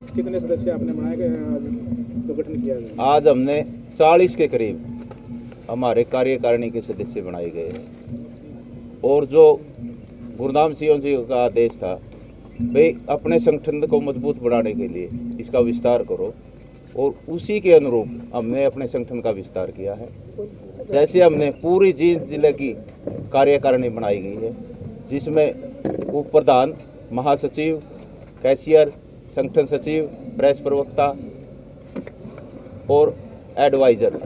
कितने सदस्य आपने बनाए गए आज जो गठन किया गया? आज हमने 40 के करीब हमारे कार्यकारिणी के सदस्य बनाए गए हैं। और जो गुरुनाम सिंह जी का आदेश था भाई अपने संगठन को मजबूत बनाने के लिए इसका विस्तार करो, और उसी के अनुरूप हमने अपने संगठन का विस्तार किया है। जैसे हमने पूरी जींद जिले की कार्यकारिणी बनाई गई है, जिसमें उप प्रधान, महासचिव, कैशियर, संगठन सचिव, प्रेस प्रवक्ता और एडवाइज़र।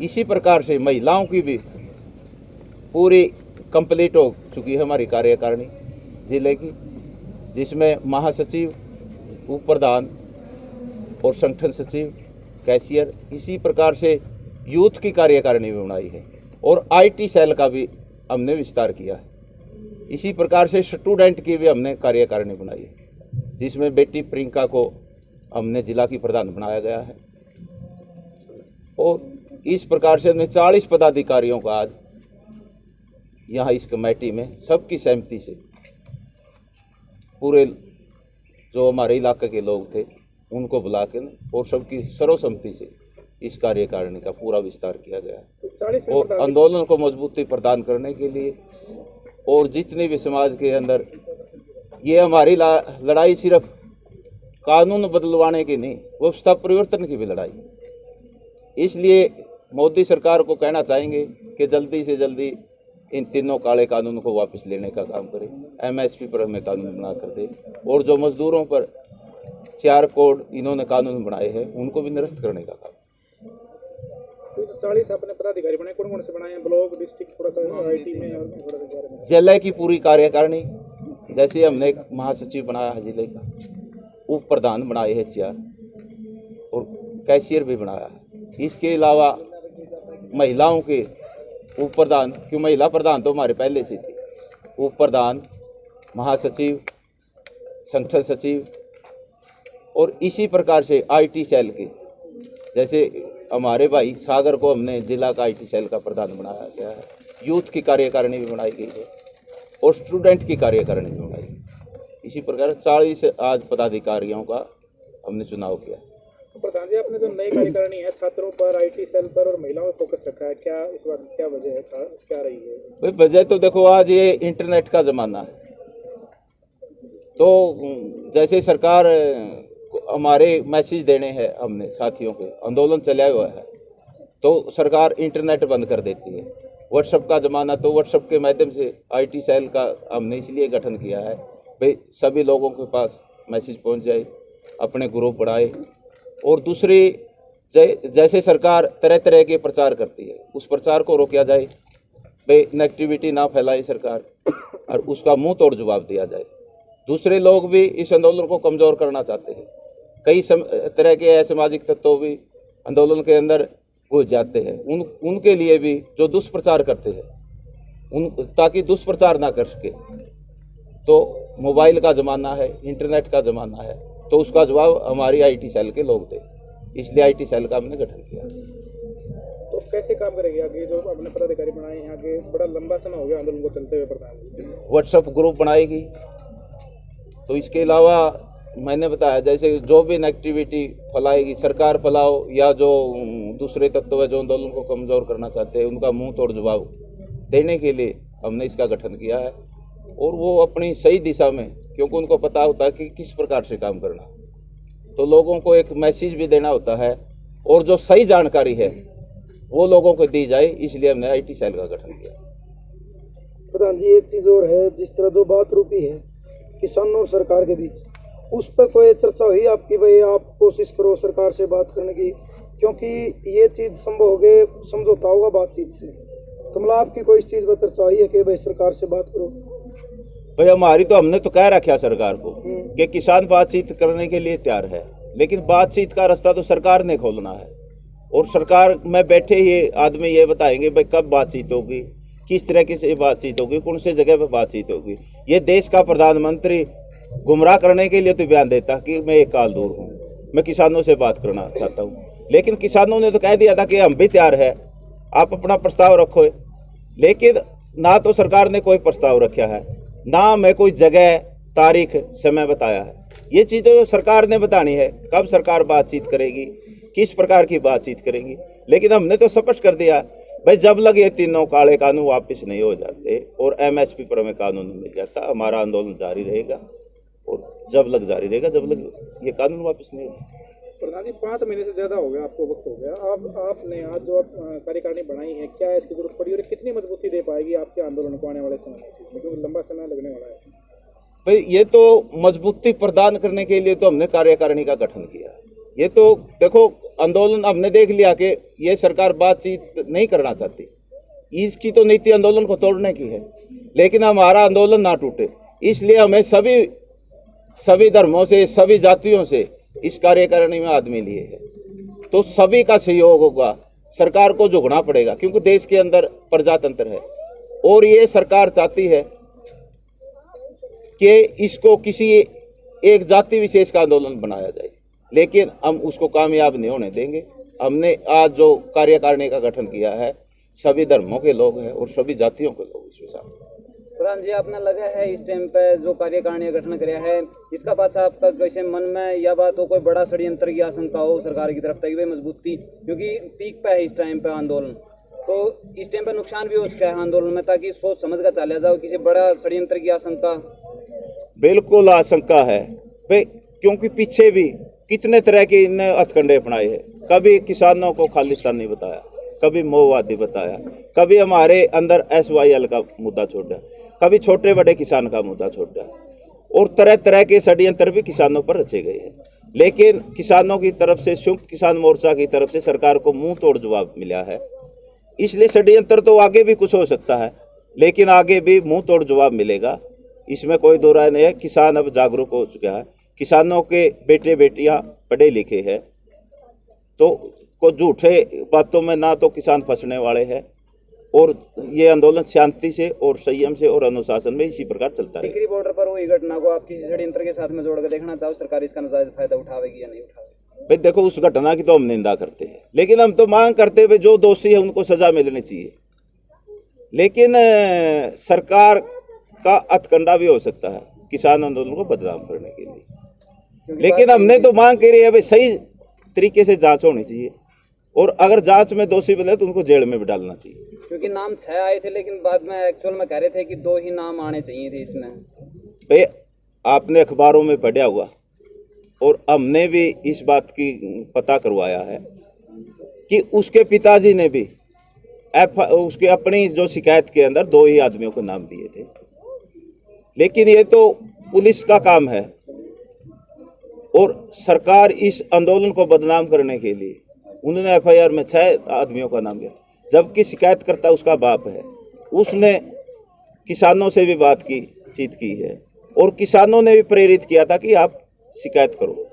इसी प्रकार से महिलाओं की भी पूरी कंप्लीट हो चुकी है हमारी कार्यकारिणी जिले की, जिसमें महासचिव, उप प्रधान और संगठन सचिव, कैशियर। इसी प्रकार से यूथ की कार्यकारिणी भी बनाई है और आईटी सेल का भी हमने विस्तार किया है। इसी प्रकार से स्टूडेंट की भी हमने कार्यकारिणी बनाई है, जिसमें बेटी प्रियंका को हमने जिला की प्रधान बनाया गया है। और इस प्रकार से हमने 40 पदाधिकारियों का आज यहाँ इस कमेटी में सबकी सहमति से पूरे जो हमारे इलाके के लोग थे उनको बुला के और सबकी सर्वसम्मति से इस कार्यकारिणी का पूरा विस्तार किया गया। और आंदोलन को मजबूती प्रदान करने के लिए और जितने भी समाज के अंदर ये हमारी लड़ाई सिर्फ कानून बदलवाने की नहीं, व्यवस्था परिवर्तन की भी लड़ाई। इसलिए मोदी सरकार को कहना चाहेंगे कि जल्दी से जल्दी इन तीनों काले कानून को वापस लेने का काम करें, एमएसपी पर हमें कानून बना कर दे, और जो मजदूरों पर 4 कोड इन्होंने कानून बनाए हैं उनको भी निरस्त करने का काम। 40 अपने पदाधिकारी बनाए, कौन कौन से बनाए हैं? ब्लॉक, डिस्ट्रिक्ट, थोड़ा सा आईटी में और थोड़ा सा बारे में। जिले की पूरी कार्यकारिणी, जैसे हमने एक महासचिव बनाया है जिले का, उप प्रधान बनाए हैं 4 और कैशियर भी बनाया है। इसके अलावा महिलाओं के उप प्रधान, क्यों महिला प्रधान तो हमारे पहले से थी, उप प्रधान, महासचिव, संगठन सचिव, और इसी प्रकार से आईटी सेल के, जैसे हमारे भाई सागर को हमने जिला का आईटी सेल का प्रधान बनाया गया है। यूथ की कार्यकारिणी भी बनाई गई है और स्टूडेंट की कार्यकारिणी भी बनाई गई। इसी प्रकार 40 आज पदाधिकारियों का हमने चुनाव किया। तो प्रधान जी, आपने जो नई कार्यकारिणी है छात्रों पर, आईटी सेल पर और महिलाओं पर फोकस रखा है, क्या इस बात क्या वजह है, क्या रही है? भाई वजह तो देखो, आज ये इंटरनेट का ज़माना है, तो जैसे सरकार हमारे मैसेज देने हैं, हमने साथियों के आंदोलन चलाया हुआ है, तो सरकार इंटरनेट बंद कर देती है। व्हाट्सएप का ज़माना, तो व्हाट्सएप के माध्यम से आईटी सेल का हमने इसलिए गठन किया है भाई सभी लोगों के पास मैसेज पहुंच जाए, अपने ग्रुप बढ़ाए। और दूसरी, जैसे सरकार तरह तरह के प्रचार करती है, उस प्रचार को रोका जाए, भाई नेगेटिविटी ना फैलाए सरकार, और उसका मुंह तोड़ जवाब दिया जाए। दूसरे लोग भी इस आंदोलन को कमज़ोर करना चाहते हैं, कई तरह के असामाजिक तत्व भी आंदोलन के अंदर घुस जाते हैं, उनके लिए भी जो दुष्प्रचार करते हैं ताकि दुष्प्रचार ना कर सके। तो मोबाइल का ज़माना है, इंटरनेट का ज़माना है, तो उसका जवाब हमारी आईटी सेल के लोग थे, इसलिए आईटी सेल का हमने गठन किया। तो कैसे काम करेंगे आगे जो अपने पदाधिकारी बनाए हैं? आगे बड़ा लंबा समय हो गया आंदोलन को चलते हुए प्रधान। व्हाट्सएप ग्रुप बनाएगी, तो इसके अलावा मैंने बताया जैसे जो भी नेगेटिविटी फैलाएगी सरकार, फैलाओ या जो दूसरे तत्व है जो आंदोलन को कमज़ोर करना चाहते हैं, उनका मुंह तोड़ जवाब देने के लिए हमने इसका गठन किया है। और वो अपनी सही दिशा में, क्योंकि उनको पता होता है कि किस प्रकार से काम करना, तो लोगों को एक मैसेज भी देना होता है, और जो सही जानकारी है वो लोगों को दी जाए, इसलिए हमने आईटी सेल का गठन किया। प्रधान जी, एक चीज़ और है, जिस तरह जो बात रुकी है किसानों और सरकार के बीच, उस पर कोई चर्चा हुई आपकी? भाई आप कोशिश करो सरकार से बात करने की, क्योंकि ये चीज़ संभव हो गए, समझौता होगा बातचीत से, तो मतलब आपकी कोई इस चीज़ पर चर्चा हुई है कि भाई सरकार से बात करो? भाई हमारी तो, हमने तो कह रखा सरकार को कि किसान बातचीत करने के लिए तैयार है, लेकिन बातचीत का रास्ता तो सरकार ने खोलना है। और सरकार में बैठे ही आदमी ये बताएंगे भाई कब बातचीत होगी, किस तरह की से बातचीत होगी, कौन से जगह पर बातचीत होगी। ये देश का प्रधानमंत्री गुमराह करने के लिए तो बयान देता कि मैं एक काल दूर हूँ, मैं किसानों से बात करना चाहता हूँ, लेकिन किसानों ने तो कह दिया था कि हम भी तैयार है, आप अपना प्रस्ताव रखो। लेकिन ना तो सरकार ने कोई प्रस्ताव रखा है, ना मैं कोई जगह, तारीख, समय बताया है। ये चीज़ें तो सरकार ने बतानी है, कब सरकार बातचीत करेगी, किस प्रकार की बातचीत करेगी। लेकिन हमने तो स्पष्ट कर दिया भाई, जब लग ये तीनों काले कानून वापस नहीं हो जाते और एमएसपी पर हमें कानून मिल जाता, हमारा आंदोलन जारी रहेगा और जब लग जारी रहेगा, जब लग ये कानून वापस नहीं होगा। प्रधान जी 5 महीने से ज़्यादा हो गया, आपको वक्त हो गया, अब आपने आज जो कार्यकारिणी बनाई है, क्या इसकी जरूरत पड़ी और कितनी मजबूती दे पाएगी आपके आंदोलन को आने वाले समय में, क्योंकि लंबा समय लगने वाला है। भाई ये तो मजबूती प्रदान करने के लिए तो हमने कार्यकारिणी का गठन किया। ये तो देखो, आंदोलन हमने देख लिया कि ये सरकार बातचीत नहीं करना चाहती, इसकी तो नीति आंदोलन को तोड़ने की है, लेकिन हमारा आंदोलन ना टूटे, इसलिए हमें सभी धर्मों से, सभी जातियों से इस कार्यकारिणी में आदमी लिए हैं। तो सभी का सहयोग होगा, सरकार को झुकना पड़ेगा, क्योंकि देश के अंदर प्रजातंत्र है और ये सरकार चाहती है कि इसको किसी एक जाति विशेष का आंदोलन बनाया जाए, लेकिन हम उसको कामयाब नहीं होने देंगे। हमने आज जो कार्यकारिणी का गठन किया है, सभी धर्मों के लोग हैं और सभी जातियों के लोग इसमें शामिल। प्रधान जी, आपने लगा है इस टाइम पे जो कार्यकारिणी का गठन कराया है, इसका पास आपका कैसे मन में यह बात हो कोई बड़ा षड्यंत्र की आशंका हो सरकार की तरफ तक वे मजबूती, क्योंकि पीक पे है इस टाइम पे आंदोलन, तो इस टाइम पे नुकसान भी हो सकता है आंदोलन में, ताकि सोच समझ कर चला जाओ, किसी बड़ा षड्यंत्र की आशंका? बिल्कुल आशंका है भाई, क्योंकि पीछे भी कितने तरह के इन हथकंडे अपनाए हैं। कभी किसानों को खालिस्तानी बताया, कभी मऊवादी बताया, कभी हमारे अंदर SYL का मुद्दा छोड़ा, कभी छोटे बड़े किसान का मुद्दा छोड़ा, और तरह तरह के षड्यंत्र भी किसानों पर रचे गए हैं। लेकिन किसानों की तरफ से, संयुक्त किसान मोर्चा की तरफ से सरकार को मुंह तोड़ जवाब मिला है। इसलिए षड्यंत्र तो आगे भी कुछ हो सकता है, लेकिन आगे भी मुंह तोड़ जवाब मिलेगा, इसमें कोई दो राय नहीं है। किसान अब जागरूक हो चुका है, किसानों के बेटे बेटियां पढ़े लिखे हैं, तो को झूठे बातों में ना तो किसान फंसने वाले हैं, और ये आंदोलन शांति से और संयम से और अनुशासन में इसी प्रकार चलता है। टिकरी बॉर्डर पर हुई घटना को आप किसी षड्यंत्र के साथ में जोड़कर देखना चाहो, सरकार इसका नाजायज फायदा उठावेगी या नहीं उठावेगी? भाई देखो, उस घटना की तो हम निंदा करते हैं, लेकिन हम तो मांग करते हुए जो दोषी है उनको सजा मिलनी चाहिए। लेकिन सरकार का हथकंडा भी हो सकता है किसान आंदोलन को बदनाम करने के लिए, लेकिन हमने तो मांग करी है भाई, सही तरीके से जांच होनी चाहिए, और अगर जांच में दोषी मिले तो उनको जेल में भी डालना चाहिए। क्योंकि नाम 6 आए थे, लेकिन बाद में एक्चुअल में कह रहे थे कि 2 ही नाम आने चाहिए थे इसमें। भाई आपने अखबारों में पढ़ा हुआ, और हमने भी इस बात की पता करवाया है कि उसके पिताजी ने भी उसके अपनी जो शिकायत के अंदर 2 ही आदमियों के नाम दिए थे। लेकिन ये तो पुलिस का काम है, और सरकार इस आंदोलन को बदनाम करने के लिए उन्होंने FIR में 6 आदमियों का नाम दिया, जबकि शिकायतकर्ता उसका बाप है। उसने किसानों से भी बातचीत की है, और किसानों ने भी प्रेरित किया था कि आप शिकायत करो,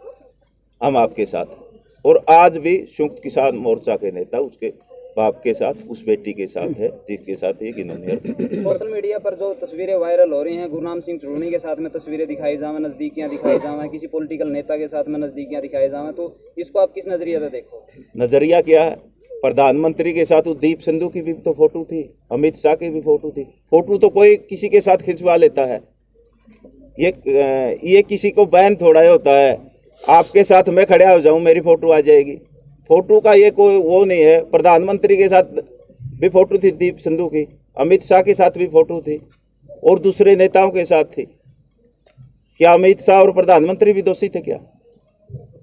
हम आपके साथ। और आज भी संयुक्त किसान मोर्चा के नेता उसके बाप के साथ, उस बेटी के साथ है जिसके साथ ये इन्होंने। सोशल मीडिया पर जो तस्वीरें वायरल हो रही हैं, गुरनाम सिंह चुड़नी के साथ में तस्वीरें दिखाई जाएं, नज़दीकियां दिखाई जाएं, किसी पॉलिटिकल नेता के साथ में नज़दीकियां दिखाई जाएं, तो इसको आप किस नज़रिए से देखो? नज़रिया क्या है? प्रधानमंत्री के साथ दीप सिंधु की भी तो फोटो थी, अमित शाह की भी फोटो थी। फोटो तो कोई किसी के साथ खिंचवा लेता है, ये किसी को बैन थोड़ा होता है, आपके साथ मैं खड़ा हो जाऊं मेरी फोटो आ जाएगी। फोटो का ये कोई वो नहीं है। प्रधानमंत्री के साथ भी फोटो थी दीप सिंधु की, अमित शाह के साथ भी फोटो थी, और दूसरे नेताओं के साथ थी। क्या अमित शाह और प्रधानमंत्री भी दोषी थे क्या?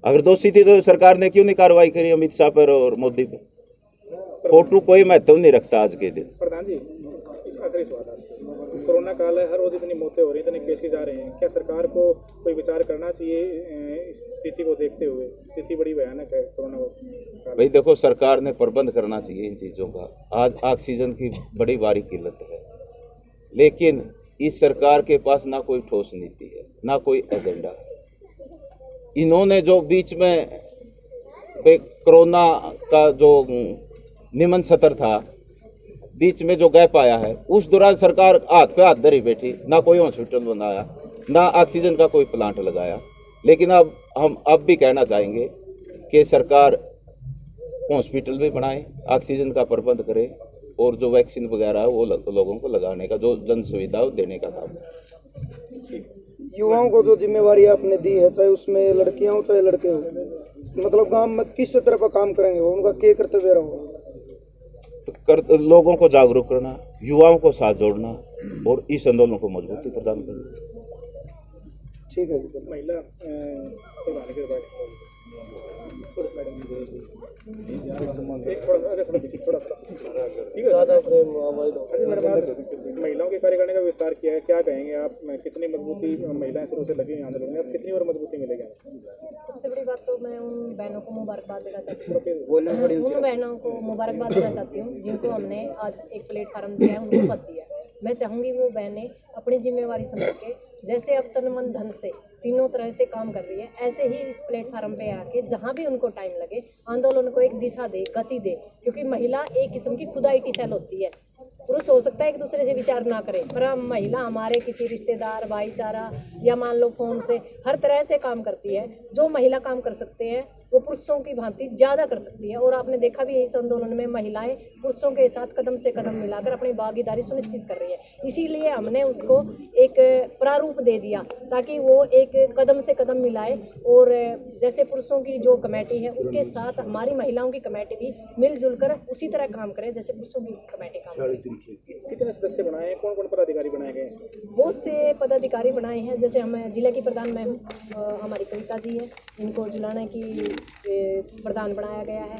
अगर दोषी थे तो सरकार ने क्यों नहीं कार्रवाई करी अमित शाह पर और मोदी पर? फोटो कोई महत्व नहीं रखता आज के दिन। प्रधान जी, आखिरी सवाल आपसे, कोरोना काल है, हर रोज इतनी मौतें हो रही हैं, इतने केसेस आ रहे हैं, क्या सरकार को कोई विचार करना चाहिए इस स्थिति को देखते हुए? स्थिति बड़ी भयानक है कोरोना काल। भाई देखो, सरकार ने प्रबंध करना चाहिए इन चीज़ों का। आज ऑक्सीजन की बड़ी भारी किल्लत है, लेकिन इस सरकार के पास ना कोई ठोस नीति है, ना कोई एजेंडा है। इन्होंने जो बीच में कोरोना का जो निमन सत्र था, बीच में जो गैप आया है, उस दौरान सरकार हाथ पे हाथ धरी बैठी, ना कोई हॉस्पिटल बनाया, ना ऑक्सीजन का कोई प्लांट लगाया। लेकिन अब हम भी कहना चाहेंगे कि सरकार हॉस्पिटल भी बनाए, ऑक्सीजन का प्रबंध करे, और जो वैक्सीन वगैरह है वो लोगों को लगाने का, जो जन सुविधा देने का काम है। युवाओं को जो जिम्मेवारी आपने दी है, चाहे उसमें लड़कियां हो चाहे लड़के हो, मतलब गांव में किस तरह का काम करेंगे, वो उनका क्या कर्तव्य रहोगा? लोगों को जागरूक करना, युवाओं को साथ जोड़ना और इस आंदोलन को मजबूती प्रदान करना। ठीक है जी। महिला प्रधान के बाद एक थोड़ा ठीक है। महिलाओं के कार्य करने का विस्तार किया है, क्या कहेंगे आप? कितनी मजबूती महिलाएं शुरू से लगी हैं आंदोलन में, अब कितनी और मजबूती मिलेगी? सबसे बड़ी बात तो मैं उन बहनों को मुबारकबाद देना चाहती हूँ, उन बहनों को मुबारकबाद देना चाहती हूँ जिनको हमने आज एक प्लेटफार्म दिया है, उनको पद दिया है। मैं चाहूँगी वो बहनें अपनी जिम्मेवारी समझ के, जैसे अब तन मन धन से तीनों तरह से काम कर रही है, ऐसे ही इस प्लेटफार्म पे आके जहाँ भी उनको टाइम लगे आंदोलन को एक दिशा दे, गति दे। क्योंकि महिला एक किस्म की खुदाई सेल होती है। पुरुष हो सकता है एक दूसरे से विचार ना करें, पर हम महिला हमारे किसी रिश्तेदार, भाईचारा या मान लो फोन से हर तरह से काम करती है। जो महिला काम कर सकते हैं वो पुरुषों की भांति ज़्यादा कर सकती है। और आपने देखा भी है इस आंदोलन में महिलाएं पुरुषों के साथ कदम से कदम मिलाकर अपनी भागीदारी सुनिश्चित कर रही है। इसीलिए हमने उसको एक प्रारूप दे दिया ताकि वो एक कदम से कदम मिलाए। और जैसे पुरुषों की जो कमेटी है उसके साथ हमारी महिलाओं की कमेटी भी मिलजुल कर उसी तरह काम करे जैसे पुरुषों की कमेटी काम करे। कितने सदस्य बनाए हैं, कौन कौन पदाधिकारी बनाए गए हैं? बहुत से पदाधिकारी बनाए हैं। जैसे हम जिले की प्रधान मैं हूँ, हमारी कविता जी हैं, इनको जुलाने की प्रधान बनाया गया है।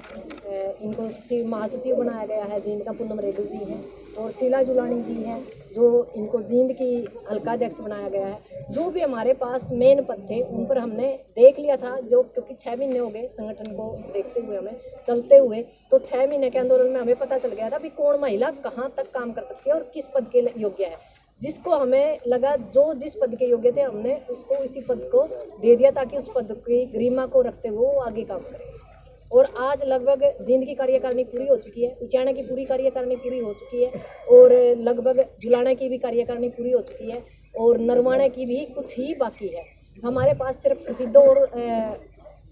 इनको सचिव महासचिव बनाया गया है जिनका पूनम रेडू जी हैं, और शीला जुलानी जी हैं जो इनको जींद की हल्का अध्यक्ष बनाया गया है। जो भी हमारे पास मेन पद थे उन पर हमने देख लिया था, जो क्योंकि 6 महीने हो गए संगठन को देखते हुए हमें चलते हुए, तो 6 महीने के आंदोलन में हमें पता चल गया था भी कौन महिला कहाँ तक काम कर सकती है और किस पद के योग्य है। जिसको हमें लगा जो जिस पद के योग्य थे हमने उसको इसी पद को दे दिया ताकि उस पद की गरिमा को रखते हुए वो आगे काम करे। और आज लगभग जींद की कार्यकारिणी पूरी हो चुकी है, उचाना की पूरी कार्यकारिणी पूरी हो चुकी है, और लगभग जुलाना की भी कार्यकारिणी पूरी हो चुकी है, और नरवाना की भी कुछ ही बाकी है। हमारे पास सिर्फ सफीदो और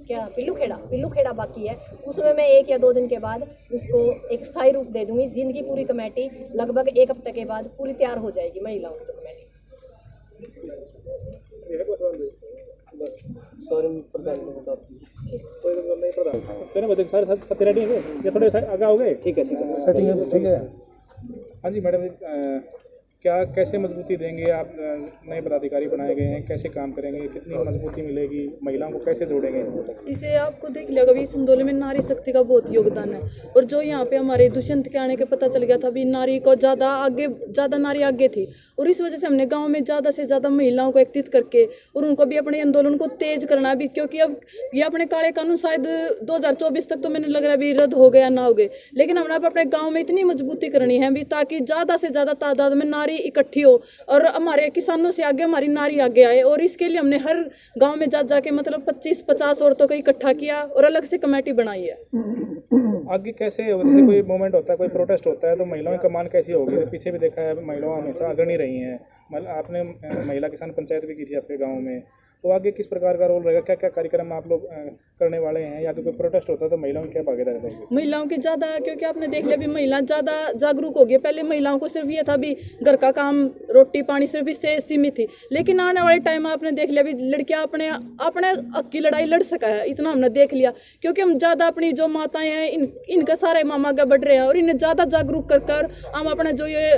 पिल्लू खेड़ा बाकी है। उसमें मैं 1 या 2 दिन के बाद उसको एक स्थायी रूप दे दूंगी। जींद की पूरी कमेटी लगभग 1 हफ्ते के बाद पूरी तैयार हो जाएगी, महिलाओं की कमेटी। थोड़े आगे हो गए? ठीक है। हाँ जी मैडम, क्या कैसे मजबूती देंगे आप? नए पदाधिकारी बनाए गए हैं, कैसे काम करेंगे, कितनी मजबूती मिलेगी, महिलाओं को कैसे जोड़ेंगे? इसे आपको देख लिया कभी, इस आंदोलन में नारी शक्ति का बहुत योगदान है। और जो यहाँ पे हमारे दुष्यंत के आने के पता चल गया था भी नारी को ज़्यादा नारी आगे थी, और इस वजह से हमने गांव में ज़्यादा से ज़्यादा महिलाओं को एकत्रित करके और उनको भी अपने आंदोलन को तेज करना भी, क्योंकि अब ये अपने काले कानून शायद 2024 तक तो मैंने लग रहा है भी रद्द हो गया ना हो गए, लेकिन हमने अपने गाँव में इतनी मजबूती करनी है भी ताकि ज़्यादा से ज़्यादा तादाद में नारी इकट्ठी हो और हमारे किसानों से आगे हमारी नारी आगे आए। और इसके लिए हमने हर गांव में जा के मतलब 25-50 औरतों को इकट्ठा किया और अलग से कमेटी बनाई है। आगे कैसे, जैसे कोई मूवमेंट होता है, कोई प्रोटेस्ट होता है, तो महिलाओं की कमान कैसी होगी? पीछे भी देखा है महिलाएं हमेशा अग्रणी रही हैं। आपने महिला किसान पंचायत भी की थी आपके गाँव में, तो आगे किस प्रकार का रोल रहेगा? क्या क्या कार्यक्रम आप लोग करने वाले हैं? या तो कोई प्रोटेस्ट होता है तो महिलाओं की क्या भागीदारी रहेगी? महिलाओं की ज़्यादा, क्योंकि आपने देख लिया भी महिला ज़्यादा जागरूक हो गई। पहले महिलाओं को सिर्फ ये था भी घर का काम, रोटी पानी सिर्फ इससे सीमित थी, लेकिन आने वाले टाइम आपने देख लिया भी लड़कियां अपने हक की लड़ाई लड़ सका है, इतना हमने देख लिया। क्योंकि हम ज़्यादा अपनी जो माताएं हैं इनका सारे मामा आगे बढ़ रहे हैं और इन्हें ज़्यादा जागरूक कर हम अपना जो ये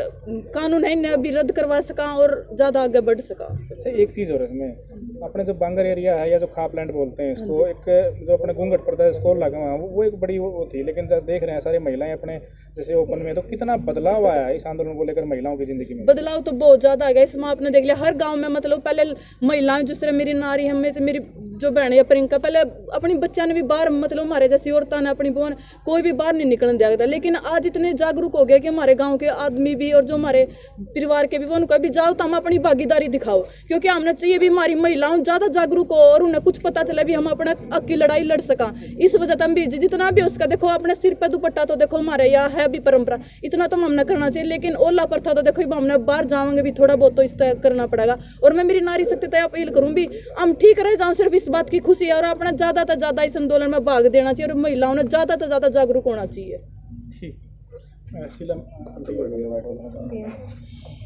कानून है इन्हें अभी रद्द करवा सका और ज़्यादा आगे बढ़ सका। एक चीज़ और इसमें अपने जो बांगर एरिया है या जो खापलैंड बोलते हैं इसको, एक जो अपने घूंघट पड़ता है स्कूल लगा हुआ वो एक बड़ी वो थी, लेकिन जब देख रहे हैं सारी महिलाएं अपने जैसे ओपन में, तो कितना बदलाव आया है इस आंदोलन को लेकर महिलाओं की जिंदगी में? बदलाव तो बहुत ज्यादा आ गया इसमें। आपने देख लिया हर गांव में, मतलब पहले महिलाएं जिस मेरी नारी हमें तो मेरी जो बहन है प्रियंका, पहले अपनी बच्चा ने भी बाहर, मतलब हमारे जैसी औरतां ने अपनी बहन कोई भी बाहर नहीं निकलने दिया था। लेकिन आज इतने जागरूक हो गए कि हमारे गाँव के आदमी भी और जो हमारे परिवार के भी, वो उनको अभी जाओ तो हम अपनी भागीदारी दिखाओ, क्योंकि हमने चाहिए भी हमारी महिलाओं ज्यादा जागरूक हो और उन्हें कुछ पता चला भी हम अपने हक की लड़ाई लड़ सका। इस वजह से हम भी जितना भी उसका देखो अपने सिर पे दुपट्टा तो देखो हमारे यहाँ है भी परंपरा, इतना तो हमने करना चाहिए। लेकिन ओला पर था तो देखो हमने बाहर जाएंगे भी थोड़ा बहुत तो इस तरह करना पड़ेगा। और मैं मेरी नारी शक्ति तय अपील करूँ भी हम ठीक रह जाऊँ, सिर्फ इस बात की खुशी है, और अपना ज्यादा से ज्यादा इस आंदोलन में भाग देना चाहिए और महिलाओं ने ज्यादा से ज्यादा जागरूक होना चाहिए।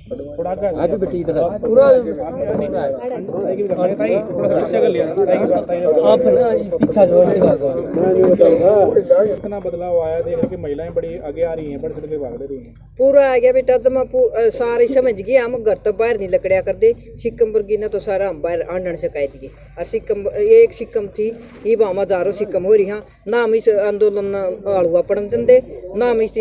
थोड़ा आगे बेटी इधर पूरा पीछा इतना बदलाव आया, देख रहे कि महिलाएं बड़ी आगे आ रही हैं, बढ़ चढ़ के भाग रही हैं। पूरा आ गया बेटा, जब सारी समझ गए हम घर तो बाहर नहीं लकड़िया कर दे। सिक्कम वर्गी ने तो सारा हम बाहर आंडन से कह दिए। और सिक्कम एक सिक्कम थी, ये हम हजारों सिक्कम हो रही हाँ ना। हम इस आंदोलन आड़ुआ पड़न देंगे ना, हम इस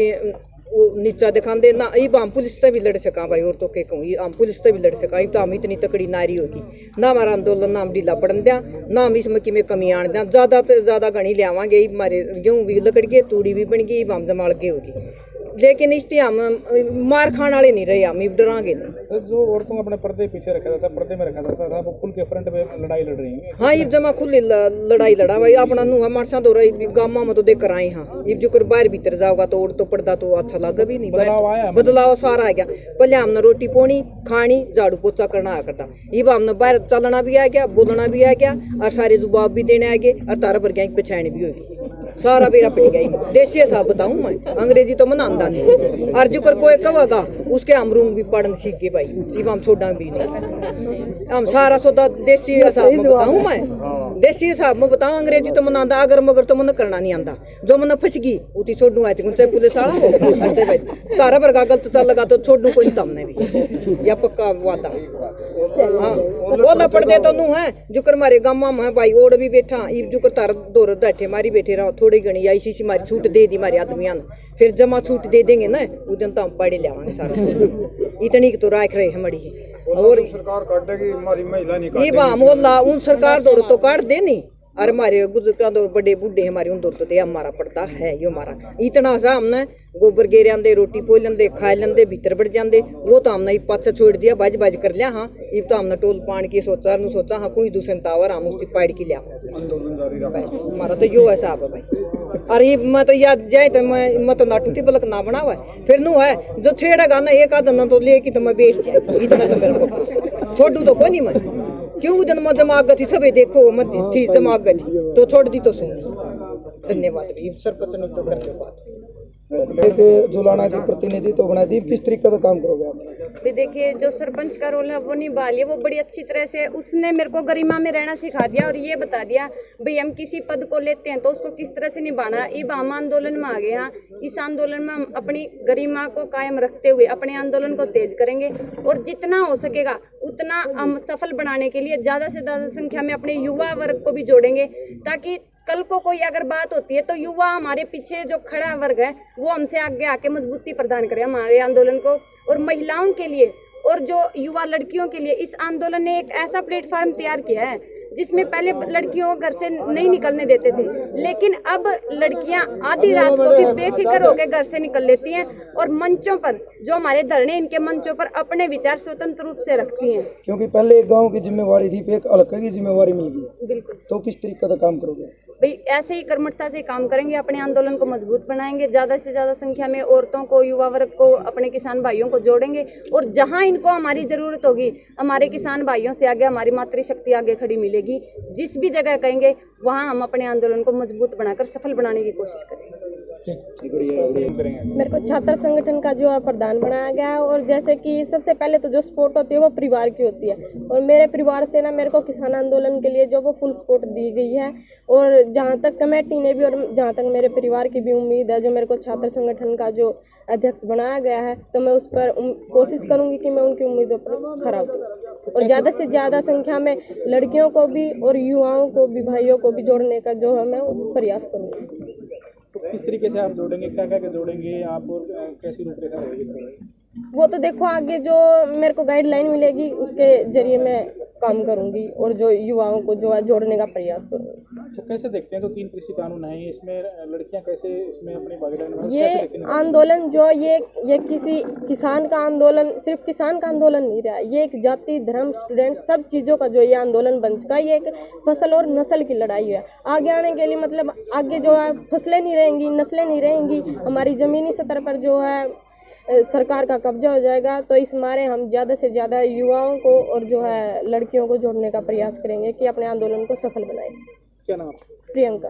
नीचा दिखाते ना। ये हम पुलिस से भी लड़ सका भाई, और तो के कहूँ हम पुलिस से भी लड़ सका। तो हम इतनी तकड़ी नारी होगी ना, हमारा आंदोलन ना हम ढीला पड़न दिया ना, हम इसमें कि कमी आन दिया। ज़्यादा से ज़्यादा घनी लियावे, हमारे गेहूँ भी लकड़ गए, तूड़ी भी बन गई, हम जमाल गए होगी। लेकिन इससे हम मार खाने वाले नहीं रहे, हम डरांगे नहीं। जो औरतों को अपने पर्दे पीछे रखा जाता, पर्दे में रखा जाता था, वो खुल के फ्रंट में लड़ाई लड़ रही हैं। हाँ, ये जमा खुली लड़ाई लड़ा भाई अपना नुहा मारसा दो रही गामा में तो देख कर आए। हाँ, ये जो कर बाहर भीतर जाओगा तो और तो पड़ता तो अच्छा लगा भी नहीं। बदलाव सारा आ गया। पहले हमने रोटी पोनी खानी, झाड़ू पोछा करना आ करता। ये हमने बाहर चलना भी आ गया, बोलना भी आ गया, और सारे जवाब भी देने आ गए, और तारा पर गया पछाण भी होगी। सारा बेरा पिट गई। देसी हिसाब बताऊं मैं, अंग्रेजी तो मना आंदा नहीं। और जो कर कोई कहेगा उसके हम रूम भी पढ़न सीख गए भाई, ये हम छोड़ा भी नहीं। हम सारा सौदा देसी हिसाब में बताऊं मैं, देसी हिसाब में बताऊं। अंग्रेजी तो मना आंदा, अगर मगर तो मन करना नहीं आंदा। जो मन फंस गई उती छोड़ू आए थे, चाहे पुलिस वाला हो चाहे भाई तारा वर्गा गलत चल लगा तो छोड़ू कोई तमने भी, या पक्का वादा। हाँ, बोला पड़ते तो नू है जो कर मारे गामा में भाई ओढ़ भी बैठा, ये जो कर तारा दौर बैठे मारी बैठे रहो। थोड़ी घनी आई सी मारी छूट दे दी मारे आदमियों ने, फिर जमा छूट दे देंगे ना उस दिन तो हम पढ़े लियावांगे सारा। इतनी तो राख रहे हमारी और सरकार काटेगी हमारी महिला नहीं ये बाम मोहल्ला उन सरकार दौड़ तो काट देनी। और हमारे गुजर दौर बड़े बूढ़े हमारे उन दौर तो हमारा पड़ता है। यो हमारा इतना सा हमने गोबर गेरे आंदे, रोटी पोल लेंदे, खा लेंदे, भीतर बढ़ जाते। वो तो हमने पाछा छोड़ दिया, बाज बाज कर लिया। हाँ, ये तो हमने टोल पान की सोचा सोचा हाँ कोई दूसरे टावर हम उसकी पाड़ की लिया। बस हमारा तो यो ऐसा है भाई। और ये मैं तो याद जाए तो मैं तो नाटू थी बलक ना बना हुआ है। फिर नू है जो छेड़ेगा ना एक आध ना तो लेके तो मैं बेच जाए, इतना तो मेरे को छोड़ू तो कोई नहीं मैं। क्यों दिन में जमागत थी सबे देखो मत थी जमागत तो छोड़ दी तो सुन। धन्यवाद सरपंच ने तो करते बात जुलाना की प्रतिनिधि तो बना दी। किस तरीके का काम करोगे आप? देखिए जो सरपंच का रोल है वो निभा लिया, वो बड़ी अच्छी तरह से उसने मेरे को गरिमा में रहना सिखा दिया और ये बता दिया भाई हम किसी पद को लेते हैं तो उसको किस तरह से निभाना। अब हम आंदोलन में आ गए हैं, इस आंदोलन में हम अपनी गरिमा को कायम रखते हुए अपने आंदोलन को तेज करेंगे और जितना हो सकेगा उतना हम सफल बनाने के लिए ज़्यादा से ज़्यादा संख्या में अपने युवा वर्ग को भी जोड़ेंगे, ताकि कल को कोई अगर बात होती है तो युवा हमारे पीछे जो खड़ा वर्ग है वो हमसे आगे आके मजबूती प्रदान करे हमारे आंदोलन को। और महिलाओं के लिए और जो युवा लड़कियों के लिए इस आंदोलन ने एक ऐसा प्लेटफॉर्म तैयार किया है जिसमें पहले लड़कियों को घर से नहीं निकलने देते थे, लेकिन अब लड़कियां आधी रात को भी बेफिक्र होकर घर से निकल लेती हैं और मंचों पर जो हमारे धरने इनके मंचों पर अपने विचार स्वतंत्र रूप से रखती हैं। क्योंकि पहले एक गांव की जिम्मेवारी थी, एक हल्के की जिम्मेवारी मिल गई। बिल्कुल। तो किस तरीके का काम करोगे भाई? ऐसे ही कर्मठता से काम करेंगे, अपने आंदोलन को मजबूत बनाएंगे, ज़्यादा से ज़्यादा संख्या में औरतों को, युवा वर्ग को, अपने किसान भाइयों को जोड़ेंगे और जहां इनको हमारी ज़रूरत होगी हमारे किसान भाइयों से आगे हमारी मातृशक्ति आगे खड़ी मिलेगी। जिस भी जगह कहेंगे वहां हम अपने आंदोलन को मजबूत बनाकर सफल बनाने की कोशिश करेंगे। मेरे को छात्र संगठन का जो प्रधान बनाया गया है और जैसे कि सबसे पहले तो जो सपोर्ट होती है वो परिवार की होती है और मेरे परिवार से ना मेरे को किसान आंदोलन के लिए जो वो फुल सपोर्ट दी गई है। और जहाँ तक कमेटी ने भी और जहाँ तक मेरे परिवार की भी उम्मीद है, जो मेरे को छात्र संगठन का जो अध्यक्ष बनाया गया है तो मैं उस पर कोशिश करूँगी कि मैं उनकी उम्मीदों पर खरा उतरूं और ज़्यादा से ज़्यादा संख्या में लड़कियों को भी और युवाओं को भी, भाइयों को भी जोड़ने का जो है मैं प्रयास करूँगी। तो किस तरीके से आप जोड़ेंगे, क्या क्या जोड़ेंगे आप और कैसी रूपरेखा रहेगी? वो तो देखो आगे जो मेरे को गाइडलाइन मिलेगी उसके जरिए मैं काम करूंगी और जो युवाओं को जो है जोड़ने का प्रयास करूंगी। तो कैसे देखते हैं, तो 3 कृषि कानून हैं, इसमें लड़कियां कैसे इसमें अपनी भागीदारी? ये आंदोलन जो ये किसी किसान का आंदोलन, सिर्फ किसान का आंदोलन नहीं रहा, ये एक जाति, धर्म, स्टूडेंट, सब चीज़ों का जो ये आंदोलन बन चुका है। ये एक फसल और नस्ल की लड़ाई है। आगे आने के लिए मतलब आगे जो है फसलें नहीं रहेंगी, नस्लें नहीं रहेंगी, हमारी ज़मीनी सतह पर जो है सरकार का कब्जा हो जाएगा। तो इस मारे हम ज़्यादा से ज़्यादा युवाओं को और जो है लड़कियों को जोड़ने का प्रयास करेंगे कि अपने आंदोलन को सफल बनाएं। क्या नाम? प्रियंका।